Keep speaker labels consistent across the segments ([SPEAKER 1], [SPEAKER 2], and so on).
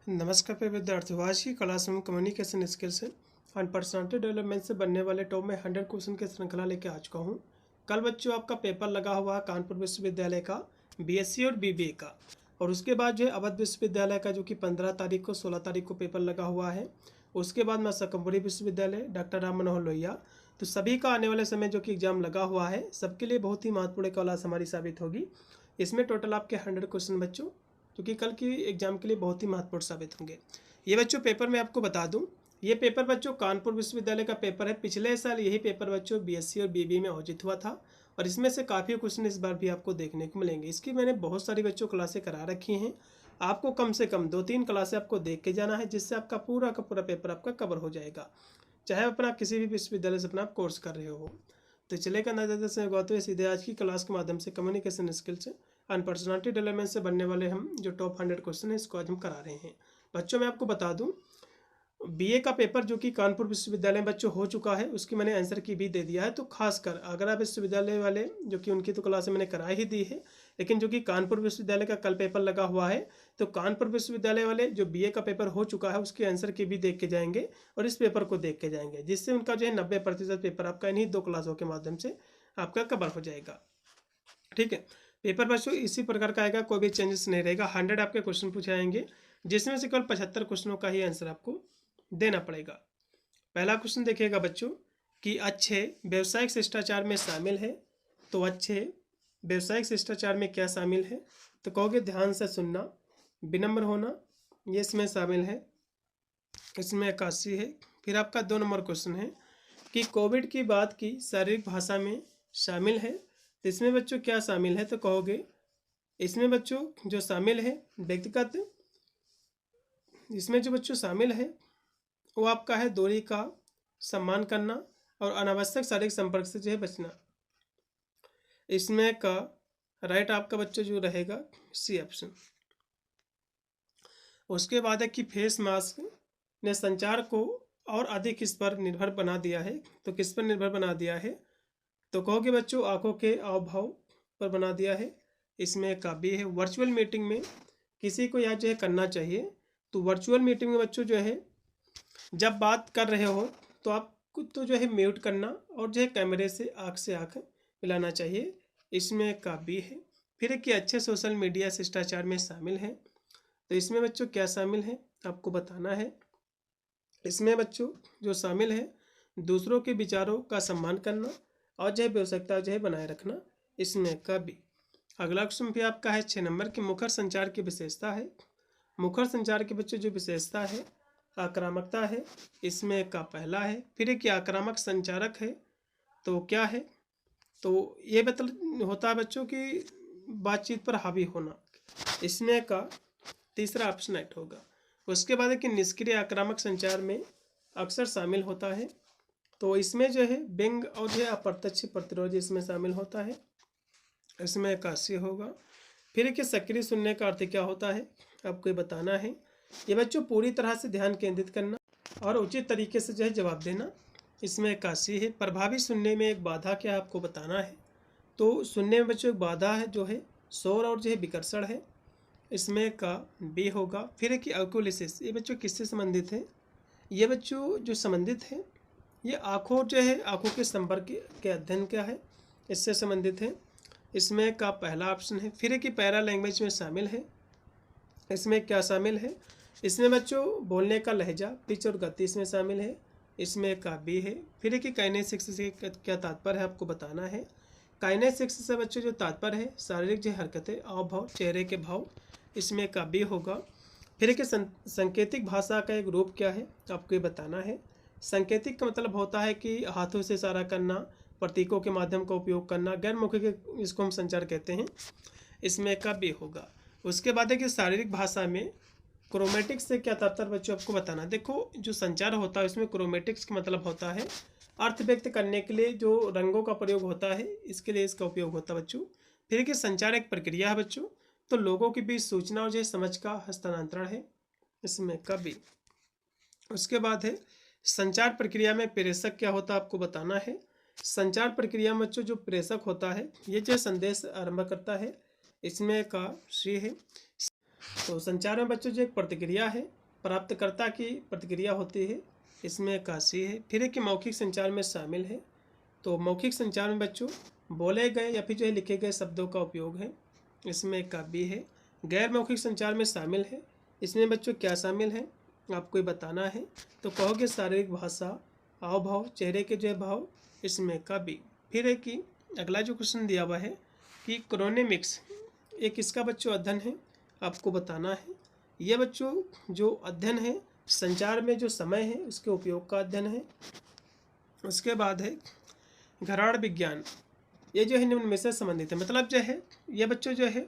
[SPEAKER 1] नमस्कार प्रिय विद्यार्थियों, आज की क्लास में communication skills and personality development से बनने वाले टॉप में 100 क्वेश्चन की श्रृंखला लेकर आ चुका हूँ। कल बच्चों आपका पेपर लगा हुआ है कानपुर विश्वविद्यालय का बीएससी और बीबीए का, और उसके बाद जो है अवध विश्वविद्यालय का जो कि 15 तारीख को 16 तारीख को पेपर लगा हुआ है। उसके बाद में शाकंभरी विश्वविद्यालय डॉक्टर राम मनोहर लोहिया, तो सभी का आने वाले समय जो कि एग्जाम लगा हुआ है सबके लिए बहुत ही महत्वपूर्ण क्लास हमारी साबित होगी। इसमें टोटल आपके 100 क्वेश्चन बच्चों जो कि कल की एग्जाम के लिए बहुत ही महत्वपूर्ण साबित होंगे। ये बच्चों पेपर मैं आपको बता दूं, ये पेपर बच्चों कानपुर विश्वविद्यालय का पेपर है। पिछले साल यही पेपर बच्चों बीएससी और बीबीए में आयोजित हुआ था, और इसमें से काफ़ी क्वेश्चन इस बार भी आपको देखने को मिलेंगे। इसकी मैंने बहुत सारी बच्चों क्लासें करा रखी हैं। आपको कम से कम 2-3 क्लासें आपको देख के जाना है, जिससे आपका पूरा का पूरा पेपर आपका कवर हो जाएगा, चाहे अपना किसी भी विश्वविद्यालय से अपना आप कोर्स कर रहे हो। तो चलेगा ना ज़्यादा से गौते सीधे आज की क्लास के माध्यम से communication skills and personality development से बनने वाले हम जो टॉप 100 क्वेश्चन है इसको आज हम करा रहे हैं। बच्चों मैं आपको बता दूं, बीए का पेपर जो कि कानपुर विश्वविद्यालय में बच्चों हो चुका है, उसकी मैंने आंसर की भी दे दिया है। तो खासकर अगर आप विश्वविद्यालय वाले जो कि उनकी तो क्लासें मैंने करा ही दी है, लेकिन जो कि कानपुर विश्वविद्यालय का कल पेपर लगा हुआ है, तो कानपुर विश्वविद्यालय वाले जो बीए का पेपर हो चुका है उसके आंसर की भी देख के जाएंगे और इस पेपर को देख के जाएंगे, जिससे उनका जो है 90% पेपर आपका इन्हीं 2 क्लासों के माध्यम से आपका कवर हो जाएगा। ठीक है, पेपर बच्चों इसी प्रकार का आएगा, कोई भी चेंजेस नहीं रहेगा। 100 आपके क्वेश्चन पूछे जाएंगे, जिसमें से केवल 75 क्वेश्चनों का ही आंसर आपको देना पड़ेगा। पहला क्वेश्चन देखिएगा बच्चों कि अच्छे व्यवसायिक शिष्टाचार में शामिल है, तो अच्छे व्यवसायिक शिष्टाचार में क्या शामिल है? तो कहोगे ध्यान से सुनना, विनम्र होना, ये इसमें शामिल है, इसमें 81 है। फिर आपका 2 नंबर क्वेश्चन है कि कोविड की बात की शारीरिक भाषा में शामिल है, तो इसमें बच्चों क्या शामिल है? तो कहोगे इसमें बच्चों जो शामिल है व्यक्तिगत, इसमें जो बच्चों शामिल है वो आपका है दूरी का सम्मान करना और अनावश्यक शारीरिक संपर्क से जो है बचना। इसमें का राइट आपका बच्चों जो रहेगा सी ऑप्शन। उसके बाद है कि फेस मास्क ने संचार को और अधिक इस पर निर्भर बना दिया है, तो किस पर निर्भर बना दिया है? तो कहोगे बच्चों आंखों के हाव भाव पर बना दिया है। इसमें का भी है वर्चुअल मीटिंग में किसी को यह जो है करना चाहिए, तो वर्चुअल मीटिंग में बच्चों जो है जब बात कर रहे हो तो आपको तो जो है म्यूट करना और जो है कैमरे से आँख मिलाना चाहिए। इसमें का भी है। फिर कि अच्छे सोशल मीडिया शिष्टाचार में शामिल है, तो इसमें बच्चों क्या शामिल है आपको बताना है। इसमें बच्चों जो शामिल है दूसरों के विचारों का सम्मान करना और जो है व्यवसायिकता जो है बनाए रखना। इसमें का भी। अगला क्वेश्चन भी आपका है 6 नंबर की मुखर संचार की विशेषता है। मुखर संचार के बच्चों जो विशेषता है आक्रामकता है, इसमें का पहला है। फिर एक आक्रामक संचारक है तो क्या है? तो ये मतलब होता है बच्चों की बातचीत पर हावी होना, इसमें का तीसरा ऑप्शन राइट होगा। उसके बाद है कि निष्क्रिय आक्रामक संचार में अक्सर शामिल होता है, तो इसमें जो है व्यंग और जो है अप्रत्यक्ष प्रतिरोध इसमें शामिल होता है, इसमें 81 होगा। फिर कि सक्रिय सुनने का अर्थ क्या होता है आपको बताना है। ये बच्चों पूरी तरह से ध्यान केंद्रित करना और उचित तरीके से जो है जवाब देना, इसमें 81 है। प्रभावी सुनने में एक बाधा क्या आपको बताना है, तो सुनने में बच्चों एक बाधा है जो है शोर और जो है विकर्षण है, इसमें का बी होगा। फिर है कि ऑक्यूलिसिस, ये बच्चों किससे संबंधित है? ये बच्चों जो संबंधित है ये आँखों जो है आँखों के संपर्क के अध्ययन क्या है, इससे संबंधित है, इसमें का पहला ऑप्शन है। फिर है कि पैरा लैंग्वेज में शामिल है, इसमें क्या शामिल है? इसमें बच्चों बोलने का लहजा, पिच और गति इसमें शामिल है, इसमें का बी है। फिर है कि काइनेसिक्स से क्या तात्पर्य है आपको बताना है। काइनेसिक्स से बच्चों जो तात्पर्य है शारीरिक जो हरकतें, हाव भाव, चेहरे के भाव, इसमें का बी होगा। फिर है कि सांकेतिक भाषा का एक रूप क्या है आपको ये बताना है। सांकेतिक का मतलब होता है कि हाथों से इशारा करना, प्रतीकों के माध्यम का उपयोग करना, गैर मौखिक इसको हम संचार कहते हैं, इसमें का बी होगा। उसके बाद है कि शारीरिक भाषा में क्रोमेटिक्स से क्या तात्पर्य बच्चों आपको बताना। देखो जो संचार होता है उसमें क्रोमेटिक्स का मतलब होता है अर्थ व्यक्त करने के लिए जो रंगों का प्रयोग होता है, इसके लिए इसका उपयोग होता है बच्चों। फिर कि संचार एक प्रक्रिया है बच्चों, तो लोगों के बीच सूचना और जो समझ का हस्तांतरण है, इसमें का बी। उसके बाद है संचार प्रक्रिया में प्रेषक क्या होता है आपको बताना है। संचार प्रक्रिया में बच्चों जो प्रेषक होता है ये जो संदेश आरंभ करता है, इसमें का सी है। तो संचार में बच्चों जो एक प्रतिक्रिया है, प्राप्तकर्ता की प्रतिक्रिया होती है, इसमें का सी है। फिर एक मौखिक संचार में शामिल है। तो मौखिक संचार में बच्चों बोले गए या फिर जो है लिखे गए शब्दों का उपयोग है, इसमें का बी है। गैर मौखिक संचार में शामिल है, इसमें बच्चों क्या शामिल है आपको बताना है। तो कहोगे शारीरिक भाषा, हाव भाव, चेहरे के जो है भाव, इसमें का बी। फिर है कि अगला जो क्वेश्चन दिया हुआ है कि क्रोनेमिक्स एक किसका बच्चों अध्ययन है, आपको बताना है। यह बच्चों जो अध्ययन है संचार में जो समय है उसके उपयोग का अध्ययन है। उसके बाद है घराड़ विज्ञान, ये जो है निम्न में से संबंधित है। मतलब जो है ये बच्चों जो है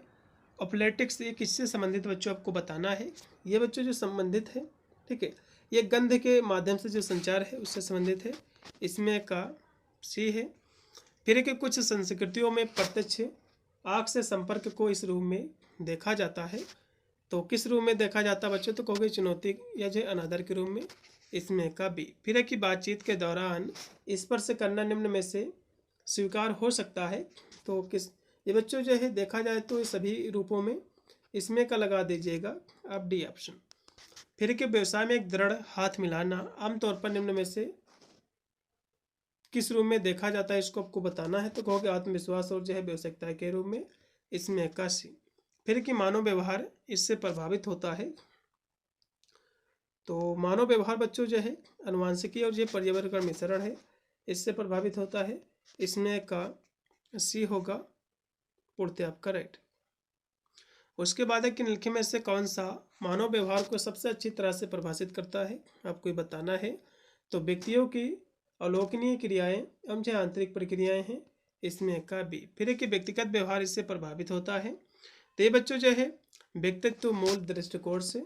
[SPEAKER 1] ऑपलेटिक्स, ये किससे संबंधित बच्चों आपको बताना है। ये बच्चों जो संबंधित है, ठीक है, ये गंध के माध्यम से जो संचार है उससे संबंधित है, इसमें का सी है। फिर कि कुछ संस्कृतियों में प्रत्यक्ष आँख से संपर्क को इस रूप में देखा जाता है। तो किस रूप में देखा जाता है बच्चों, तो कहोगे चुनौती या जो अनादर के रूप में, इसमें का बी। फिर है कि बातचीत के दौरान स्पर्श करना निम्न में से स्वीकार हो सकता है। तो किस, ये बच्चों जो है देखा जाए तो सभी रूपों में, इसमें का लगा दीजिएगा आप डी ऑप्शन। फिर कि व्यवसाय में एक दृढ़ हाथ मिलाना आमतौर पर निम्न में से किस रूप में देखा जाता है, इसको आपको बताना है। तो कहोगे आत्मविश्वास और जो है व्यावसायिकता के रूप में, इसमें का सी। फिर कि मानव व्यवहार इससे प्रभावित होता है। तो मानव व्यवहार बच्चों जो है अनुवांशिकी और जो पर्यावरण का मिश्रण है, इससे प्रभावित होता है, इसमें का सी होगा पूर्ति आपका राइट। उसके बाद है कि निम्नलिखित में से कौन सा मानव व्यवहार को सबसे अच्छी तरह से परिभाषित करता है, आपको ये बताना है। तो व्यक्तियों की अवलोकनीय क्रियाएं एवं जो आंतरिक प्रक्रियाएं हैं, इसमें का बी। फिर है कि व्यक्तिगत व्यवहार इससे प्रभावित होता है। तो ये बच्चों जो है व्यक्तित्व मूल दृष्टिकोण से,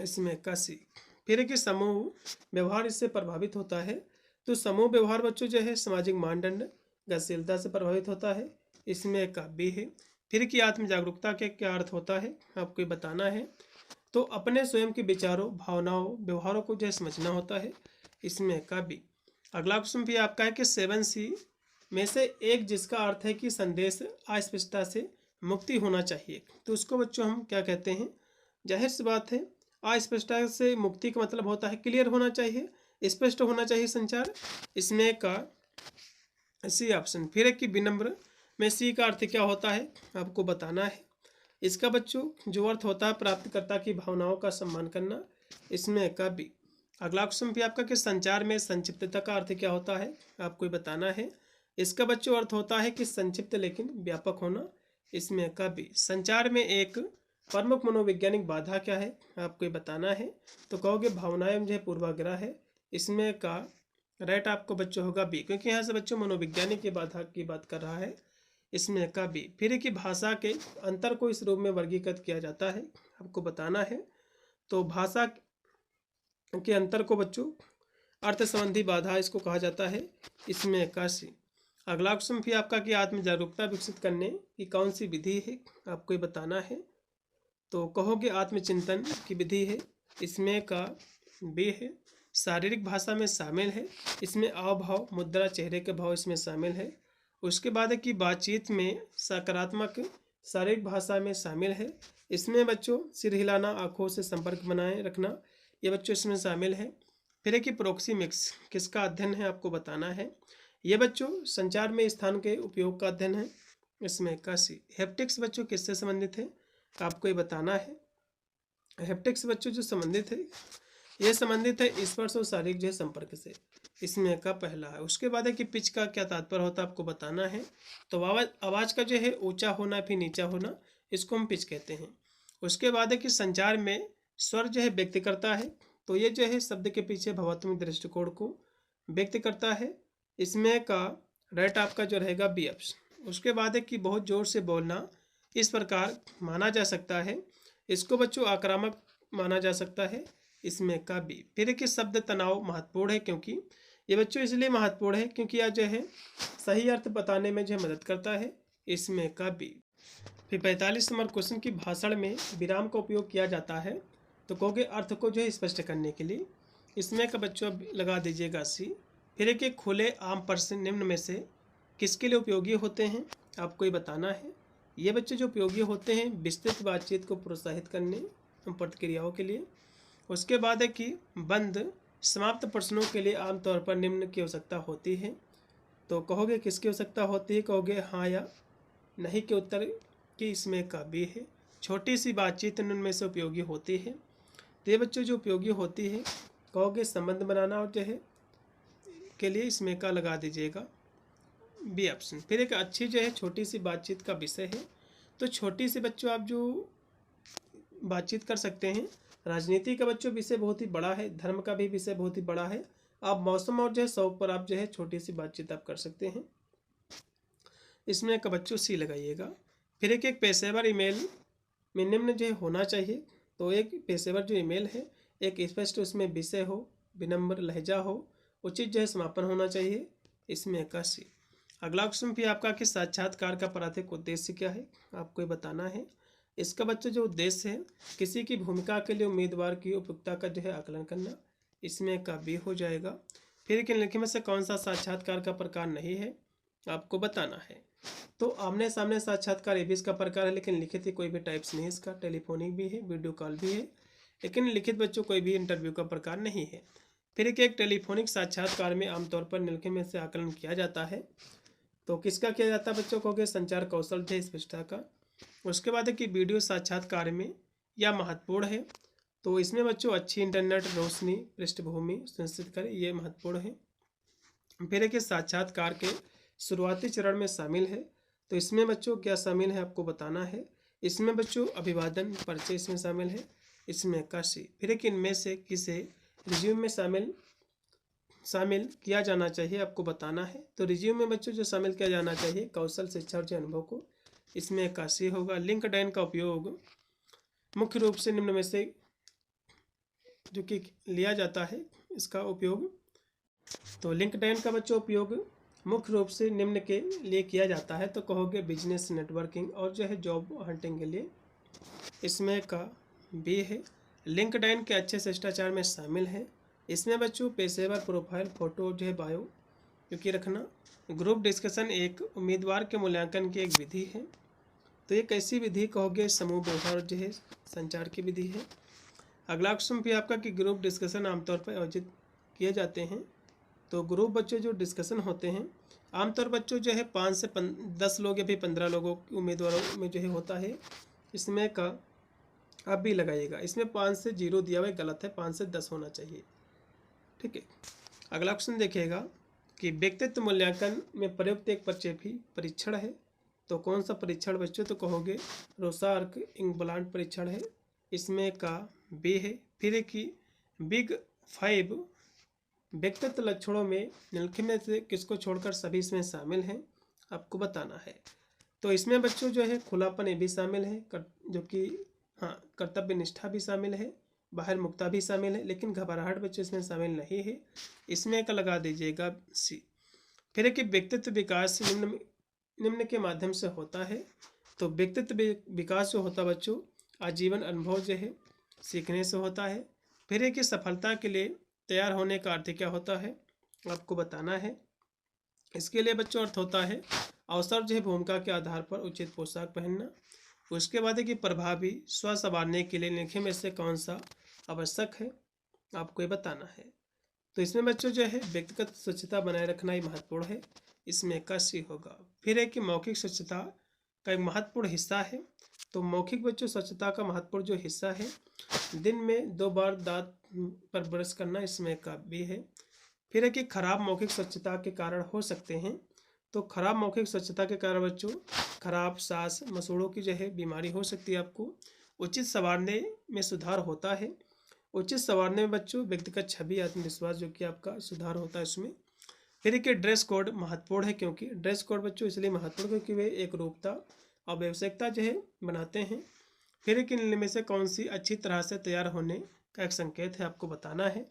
[SPEAKER 1] इसमें का सी। फिर है कि समूह व्यवहार इससे प्रभावित होता है। तो समूह व्यवहार बच्चों जो है सामाजिक मानदंड गतिशीलता से प्रभावित होता है, इसमें का बी है। फिर कि आत्म जागरूकता के क्या अर्थ होता है, आपको ये बताना है। तो अपने स्वयं के विचारों, भावनाओं, व्यवहारों को जो है समझना होता है, इसमें का बी। अगला क्वेश्चन भी आपका है कि 7C में से एक जिसका अर्थ है कि संदेश अस्पष्टता से मुक्ति होना चाहिए, तो उसको बच्चों हम क्या कहते हैं। जाहिर सी बात है अस्पष्टता से मुक्ति का मतलब होता है क्लियर होना चाहिए, स्पष्ट होना चाहिए संचार, इसमें का सी ऑप्शन। फिर है कि विनम्र में सी का अर्थ क्या होता है, आपको बताना है। इसका बच्चों जो अर्थ होता है प्राप्तकर्ता की भावनाओं का सम्मान करना, इसमें का बी। अगला क्वेश्चन भी आपका कि संचार में संक्षिप्तता का अर्थ क्या होता है, आपको बताना है। इसका बच्चों अर्थ होता है कि संक्षिप्त लेकिन व्यापक होना, इसमें का बी। संचार में एक प्रमुख मनोवैज्ञानिक बाधा क्या है, आपको बताना है। तो कहोगे भावनाएं जो है पूर्वाग्रह है, इसमें का राइट आपको बच्चों होगा बी, क्योंकि यहाँ से बच्चों मनोवैज्ञानिक की बाधा की बात कर रहा है, इसमें का बी। फिर कि भाषा के अंतर को इस रूप में वर्गीकृत किया जाता है, आपको बताना है। तो भाषा के अंतर को बच्चों अर्थ संबंधी बाधा इसको कहा जाता है, इसमें का सी। अगला क्वेश्चन भी आपका कि आत्म जागरूकता विकसित करने की कौन सी विधि है, आपको ये बताना है। तो कहोगे आत्मचिंतन की विधि है, इसमें का बी है। शारीरिक भाषा में शामिल है, इसमें हाव भाव, मुद्रा, चेहरे के भाव इसमें शामिल है। उसके बाद है कि बातचीत में सकारात्मक शारीरिक भाषा में शामिल है, इसमें बच्चों सिर हिलाना, आँखों से संपर्क बनाए रखना, ये बच्चों इसमें शामिल है। फिर है कि प्रोक्सीमिक्स किसका अध्ययन है, आपको बताना है। ये बच्चों संचार में स्थान के उपयोग का अध्ययन है, इसमें का सी। हेप्टिक्स बच्चों किससे संबंधित है, आपको ये बताना है। हेप्टिक्स बच्चों जो संबंधित है, ये संबंधित है स्पर्श और शारीरिक जो है संपर्क से, इसमें का पहला है। उसके बाद है कि पिच का क्या तात्पर्य होता है, आपको बताना है। तो आवाज़ का जो है ऊंचा होना फिर नीचा होना, इसको हम पिच कहते हैं। उसके बाद है कि संचार में स्वर जो है व्यक्त करता है, तो ये जो है शब्द के पीछे भावात्मक दृष्टिकोण को व्यक्त करता है, इसमें का राइट आपका जो रहेगा बी ऑप्शन। उसके बाद है कि बहुत जोर से बोलना इस प्रकार माना जा सकता है, इसको बच्चों आक्रामक माना जा सकता है, इसमें का बी। फिर कि शब्द तनाव महत्वपूर्ण है, क्योंकि ये बच्चों इसलिए महत्वपूर्ण है क्योंकि यह जो है सही अर्थ बताने में जो है मदद करता है, इसमें का बी। फिर 45 नंबर क्वेश्चन की भाषण में विराम का उपयोग किया जाता है, तो कहोगे अर्थ को जो है स्पष्ट करने के लिए, इसमें का बच्चों लगा दीजिएगा सी। फिर कि खुले आम प्रश्न निम्न में से किसके लिए उपयोगी होते हैं, आपको ये बताना है। ये बच्चे जो उपयोगी होते हैं विस्तृत बातचीत को प्रोत्साहित करने प्रतिक्रियाओं के लिए। उसके बाद है कि बंद समाप्त प्रश्नों के लिए आमतौर पर निम्न की आवश्यकता होती है। तो कहोगे किसकी आवश्यकता होती है, कहोगे हाँ या नहीं के उत्तर की इसमें का भी है। छोटी सी बातचीत उनमें से उपयोगी होती है। तो ये बच्चों जो उपयोगी होती है कहोगे संबंध बनाना और जो है के लिए इसमें का लगा दीजिएगा बी ऑप्शन। फिर एक अच्छी जो है छोटी सी बातचीत का विषय है। तो छोटी सी बच्चों आप जो बातचीत कर सकते हैं, राजनीति का बच्चों विषय बहुत ही बड़ा है, धर्म का भी विषय बहुत ही बड़ा है। आप मौसम और जो है शौक पर आप जो है छोटी सी बातचीत आप कर सकते हैं। इसमें का बच्चों सी लगाइएगा। फिर एक पेशेवर ईमेल में निम्न जो है होना चाहिए। तो एक पेशेवर जो ईमेल है एक स्पष्ट उसमें विषय हो, विनम्र लहजा हो, उचित जो है समापन होना चाहिए। इसमें का सी। अगला क्वेश्चन भी आपका कि साक्षात्कार का प्राथमिक उद्देश्य क्या है, आपको ये बताना है। इसका बच्चों जो उद्देश्य है किसी की भूमिका के लिए उम्मीदवार की उपयुक्तता का जो है आकलन करना। इसमें का बी हो जाएगा। फिर निम्नलिखित में से कौन सा साक्षात्कार का प्रकार नहीं है, आपको बताना है। तो आमने सामने साक्षात्कार ये भी इसका प्रकार है, लेकिन लिखित ही कोई भी टाइप्स नहीं है इसका। टेलीफोनिक भी है, वीडियो कॉल भी है, लेकिन लिखित बच्चों कोई भी इंटरव्यू का प्रकार नहीं है। फिर एक टेलीफोनिक साक्षात्कार में आमतौर पर निम्नलिखित में से आकलन किया जाता है। तो किसका किया जाता है बच्चों को, संचार कौशल है स्पष्टता का। उसके बाद है कि वीडियो साक्षात्कार में यह महत्वपूर्ण है। तो इसमें बच्चों अच्छी इंटरनेट रोशनी पृष्ठभूमि सुनिश्चित करें, ये महत्वपूर्ण है। फिर एक साक्षात्कार के शुरुआती चरण में शामिल है। तो इसमें बच्चों क्या शामिल है आपको बताना है। इसमें बच्चों अभिवादन परिचय इसमें शामिल है। इसमें का सी। फिर एक इनमें से किसे रिज्यूम में शामिल किया जाना चाहिए, आपको बताना है। तो रिज्यूम में बच्चों जो शामिल किया जाना चाहिए कौशल शिक्षा और अनुभव को। इसमें का सी होगा। लिंक्डइन का उपयोग मुख्य रूप से निम्न में से जो कि लिया जाता है इसका उपयोग। तो लिंक्डइन का बच्चों उपयोग मुख्य रूप से निम्न के लिए किया जाता है। तो कहोगे बिजनेस नेटवर्किंग और जो है जॉब हंटिंग के लिए। इसमें का बी है। लिंक्डइन के अच्छे शिष्टाचार में शामिल है। इसमें बच्चों पेशेवर प्रोफाइल फोटो जो है बायो क्योंकि रखना। ग्रुप डिस्कशन एक उम्मीदवार के मूल्यांकन की एक विधि है। तो ये कैसी विधि कहोगे, समूह व्यवहार जो है संचार की विधि है। अगला क्वेश्चन भी आपका कि ग्रुप डिस्कशन आमतौर पर आयोजित किए जाते हैं। तो ग्रुप बच्चों जो डिस्कशन होते हैं आमतौर बच्चों जो है 5 से 10 लोग या फिर 15 लोगों उम्मीदवारों में जो है होता है। इसमें का आप भी लगाइएगा। इसमें 5 से 0 दिया हुआ है, गलत है, 5 से 10 होना चाहिए। ठीक है। अगला क्वेश्चन देखिएगा कि व्यक्तित्व मूल्यांकन में प्रयुक्त एक परीक्षण है। तो कौन सा परीक्षण बच्चों, तो कहोगे रोसार्क इंगब्लाड परीक्षण है। इसमें का बी है। फिर कि बिग 5 व्यक्तित्व लक्षणों में निम्नलिखित में से किसको छोड़कर सभी इसमें शामिल हैं, आपको बताना है। तो इसमें बच्चों जो है खुलापन ये भी शामिल है, जो कि हाँ कर्तव्य निष्ठा भी शामिल है, बाहर मुक्ता भी शामिल है, लेकिन घबराहट बच्चों इसमें शामिल नहीं है। इसमें का लगा दीजिएगा सी। फिर कि व्यक्तित्व विकास निम्न के माध्यम से होता है। तो व्यक्तित्व विकास जो होता बच्चों आजीवन अनुभव जो है सीखने से होता है। फिर कि सफलता के लिए तैयार होने का अर्थ क्या होता है, आपको बताना है। इसके लिए बच्चों अर्थ होता है अवसर जो है भूमिका के आधार पर उचित पोशाक पहनना। उसके बाद है कि प्रभावी स्व संवारने के लिए निम्नलिखित में से कौन सा आवश्यक है, आपको ये बताना है। तो इसमें बच्चों जो है व्यक्तिगत स्वच्छता बनाए रखना ही महत्वपूर्ण है। इसमें का सी होगा। फिर है कि मौखिक स्वच्छता का एक महत्वपूर्ण हिस्सा है। तो मौखिक बच्चों स्वच्छता का महत्वपूर्ण जो हिस्सा है दिन में 2 बार दांत पर ब्रश करना। इसमें का भी है। फिर है कि खराब मौखिक स्वच्छता के कारण हो सकते हैं। तो खराब मौखिक स्वच्छता के कारण बच्चों खराब सांस मसूड़ों की जो है बीमारी हो सकती है आपको। उचित संवारने में सुधार होता है। उचित संवारने में बच्चों व्यक्तिगत छवि आत्मविश्वास जो कि आपका सुधार होता है इसमें। फिर कि ड्रेस कोड महत्वपूर्ण है, क्योंकि ड्रेस कोड बच्चों इसलिए महत्वपूर्ण क्योंकि वे एक रूपता और व्यावसायिकता जो है बनाते हैं। फिर कि इनमें से कौन सी अच्छी तरह से तैयार होने का एक संकेत है, आपको बताना है।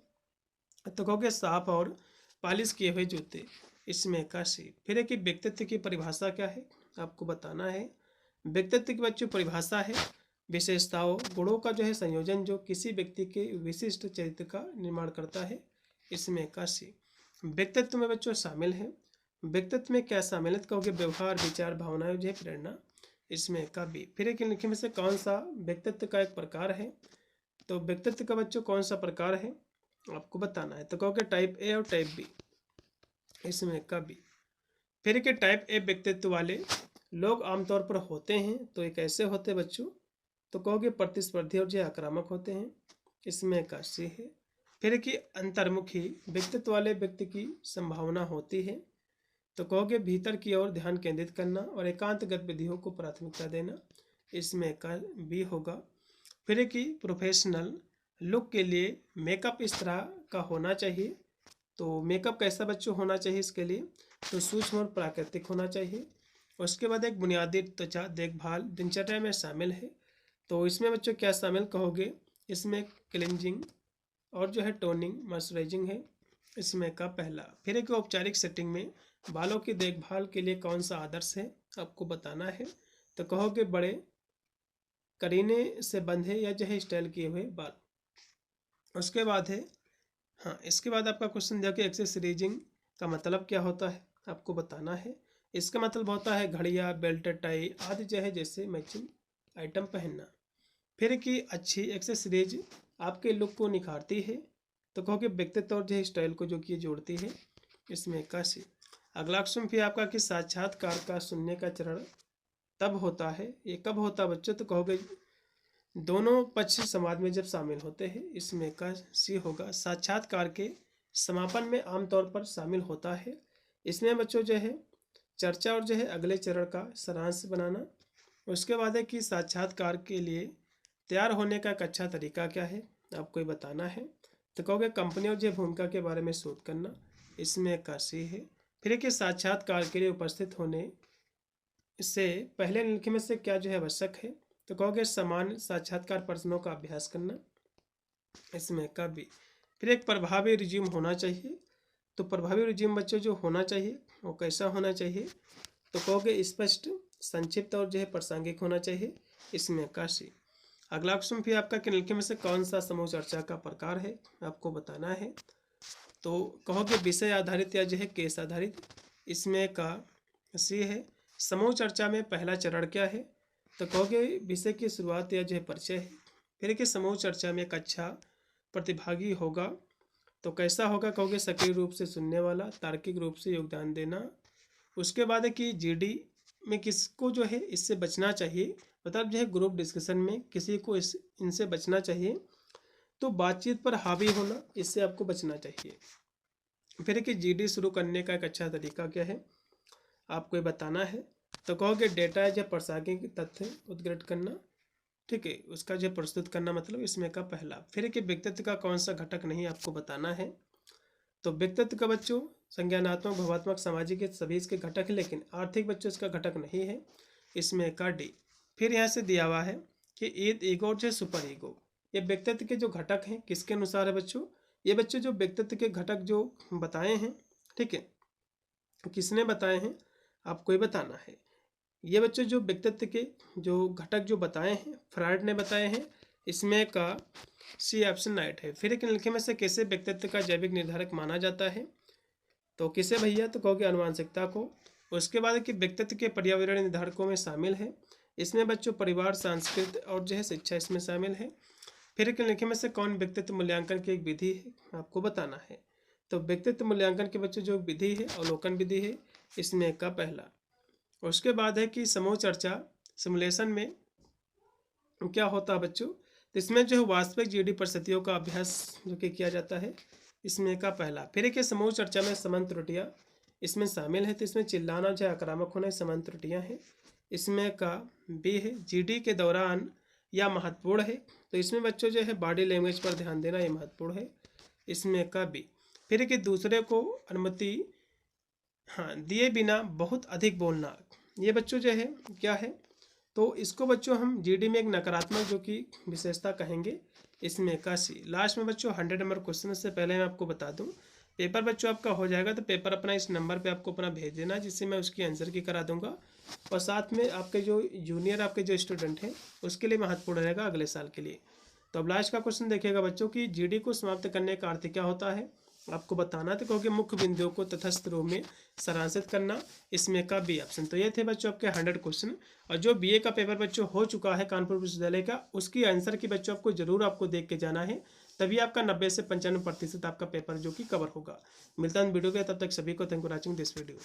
[SPEAKER 1] तो कहोगे साफ और पॉलिश किए हुए जूते। इसमें का सी। फिर है कि व्यक्तित्व की परिभाषा क्या है, आपको बताना है। व्यक्तित्व की बच्चों परिभाषा है विशेषताओं गुणों का जो है संयोजन जो किसी व्यक्ति के विशिष्ट चरित्र का निर्माण करता है। इसमें का सी। व्यक्तित्व में बच्चों शामिल है। व्यक्तित्व में क्या शामिल है, कहोगे व्यवहार विचार भावनाएं जो है प्रेरणा। इसमें का बी। फिर एक निम्नलिखित में से कौन सा व्यक्तित्व का एक प्रकार है? तो व्यक्तित्व का बच्चों कौन सा प्रकार है आपको बताना है। तो कहोगे टाइप ए और टाइप बी, इसमें का बी। फिर के टाइप ए व्यक्तित्व वाले लोग आमतौर पर होते हैं, तो ये कैसे होते हैं बच्चों? तो कहोगे प्रतिस्पर्धी और जो आक्रामक होते हैं, इसमें का सी है। फिर कि अंतर्मुखी व्यक्तित्व वाले व्यक्ति की संभावना होती है, तो कहोगे भीतर की ओर ध्यान केंद्रित करना और एकांत गतिविधियों को प्राथमिकता देना, इसमें का बी होगा। फिर कि प्रोफेशनल लुक के लिए मेकअप इस तरह का होना चाहिए, तो मेकअप कैसा बच्चों होना चाहिए इसके लिए? तो सूक्ष्म और प्राकृतिक होना चाहिए। उसके बाद एक बुनियादी त्वचा देखभाल दिनचर्या में शामिल है, तो इसमें बच्चों क्या शामिल कहोगे? इसमें क्लींजिंग और जो है टोनिंग मॉइस्चराइजिंग है, इसमें का पहला। फिर एक औपचारिक सेटिंग में बालों की देखभाल के लिए कौन सा आदर्श है आपको बताना है। तो कहोगे बड़े करीने से बंधे या जो है स्टाइल किए हुए बाल। उसके बाद है हाँ, इसके बाद आपका क्वेश्चन दिया कि एक्सेसरीजिंग का मतलब क्या होता है आपको बताना है। इसका मतलब होता है घड़ियाँ, बेल्ट, टाई आदि जो है जैसे मैचिंग आइटम पहनना। फिर कि अच्छी एक्सेसरीज आपके लुक को निखारती है, तो कहो कि व्यक्तित्व और जो है स्टाइल को जो कि जोड़ती है, इसमें का सी। अगला क्वेश्चन फिर आपका कि साक्षात्कार का सुनने का चरण तब होता है, ये कब होता है बच्चों? तो कहोगे दोनों पक्ष समाज में जब शामिल होते हैं, इसमें का सी होगा। साक्षात्कार के समापन में आमतौर पर शामिल होता है। इसमें बच्चों जो है चर्चा और जो है अगले चरण का सारांश बनाना। उसके बाद है कि साक्षात्कार के लिए तैयार होने का एक अच्छा तरीका क्या है आपको ये बताना है। तो कहोगे कंपनी और जो भूमिका के बारे में शोध करना, इसमें का सी है। फिर कि साक्षात्कार के लिए उपस्थित होने से पहले निम्नलिखित में से क्या जो है आवश्यक है? तो कहोगे समान साक्षात्कार प्रश्नों का अभ्यास करना, इसमें का भी। फिर एक प्रभावी रिज्यूम होना चाहिए, तो प्रभावी रिज्यूम बच्चों जो होना चाहिए वो कैसा होना चाहिए? तो कहोगे स्पष्ट, संक्षिप्त और जो है प्रासंगिक होना चाहिए, इसमें का सी। अगला क्वेश्चन फिर आपका कि निम्नलिखित में से कौन सा समूह चर्चा का प्रकार है आपको बताना है। तो कहोगे विषय आधारित या जो है केस आधारित, इसमें का सी है। समूह चर्चा में पहला चरण क्या है? तो कहोगे विषय की शुरुआत या जो है परिचय है। फिर कि समूह चर्चा में एक अच्छा प्रतिभागी होगा, तो कैसा होगा? कहोगे सक्रिय रूप से सुनने वाला, तार्किक रूप से योगदान देना। उसके बाद है कि जीडी में किसको जो है इससे बचना चाहिए, मतलब जो है ग्रुप डिस्कशन में किसी को इनसे बचना चाहिए। तो बातचीत पर हावी होना, इससे आपको बचना चाहिए। फिर कि जीडी शुरू करने का एक अच्छा तरीका क्या है आपको ये बताना है। तो कहोगे डेटा या प्रासंगिक तथ्य उद्धृत करना, ठीक है, उसका जो प्रस्तुत करना, मतलब इसमें का पहला। फिर कि व्यक्तित्व का कौन सा घटक नहीं आपको बताना है। तो व्यक्तित्व का बच्चों संज्ञानात्मक, भावात्मक, सामाजिक के सभी इसके घटक है, लेकिन आर्थिक बच्चों इसका घटक नहीं है, इसमें का डी। फिर यहाँ से दिया हुआ है कि ईगो और जो सुपर ईगो, ये व्यक्तित्व के जो घटक हैं किसके अनुसार है बच्चों? ये बच्चों जो व्यक्तित्व के घटक जो बताए हैं, ठीक है, किसने बताए हैं आपको ये बताना है। ये बच्चों जो व्यक्तित्व के जो घटक जो बताए हैं फ्रायड ने बताए हैं, इसमें का सी ऑप्शन राइट है। फिर एक निम्नलिखित में से कैसे व्यक्तित्व का जैविक निर्धारक माना जाता है? तो किसे भैया? तो कहोगे अनुवांशिकता को। उसके बाद कि व्यक्तित्व के पर्यावरण निर्धारकों में शामिल है, इसमें बच्चों परिवार, संस्कृति और जो है शिक्षा इसमें शामिल है। फिर एक निम्नलिखित में से कौन व्यक्तित्व मूल्यांकन की एक विधि है आपको बताना है। तो व्यक्तित्व मूल्यांकन के बच्चों जो विधि है अवलोकन विधि है, इसमें का पहला। उसके बाद है कि समूह चर्चा सिमुलेशन में क्या होता है बच्चों? तो इसमें जो है वास्तविक जीडी परिस्थितियों का अभ्यास जो कि किया जाता है, इसमें का पहला। फिर एक समूह चर्चा में समान त्रुटियाँ इसमें शामिल है, तो इसमें चिल्लाना जो है आक्रामक होना समान त्रुटियाँ हैं, इसमें का बी है। जीडी के दौरान या महत्वपूर्ण है, तो इसमें बच्चों जो है बॉडी लैंग्वेज पर ध्यान देना ये महत्वपूर्ण है, इसमें का बी। फिर कि दूसरे को अनुमति दिए बिना बहुत अधिक बोलना, ये बच्चों जो है क्या है? तो इसको बच्चों हम जीडी में एक नकारात्मक जो कि विशेषता कहेंगे, इसमें का सी। लास्ट में बच्चों 100 नंबर क्वेश्चन से पहले मैं आपको बता दूं पेपर बच्चों आपका हो जाएगा, तो पेपर अपना इस नंबर पे आपको अपना भेज देना, जिससे मैं उसकी आंसर की करा दूंगा। और साथ में आपके जो जूनियर आपके जो स्टूडेंट हैं उसके लिए महत्वपूर्ण रहेगा अगले साल के लिए। तो अब लास्ट का क्वेश्चन देखिएगा बच्चों की जीडी को समाप्त करने का अर्थ क्या होता है आपको बताना, तो कहोगे मुख्य बिंदुओं को तटस्थ रूप में सारांशित करना, इसमें का बी ऑप्शन। तो ये थे बच्चों आपके 100 क्वेश्चन। और जो बीए का पेपर बच्चों हो चुका है कानपुर विश्वविद्यालय का, उसकी आंसर की बच्चों आपको जरूर आपको देख के जाना है, तभी आपका 90 से 95% आपका पेपर जो कि कवर होगा। मिलता है वीडियो के, तब तक सभी को thank you for watching this video.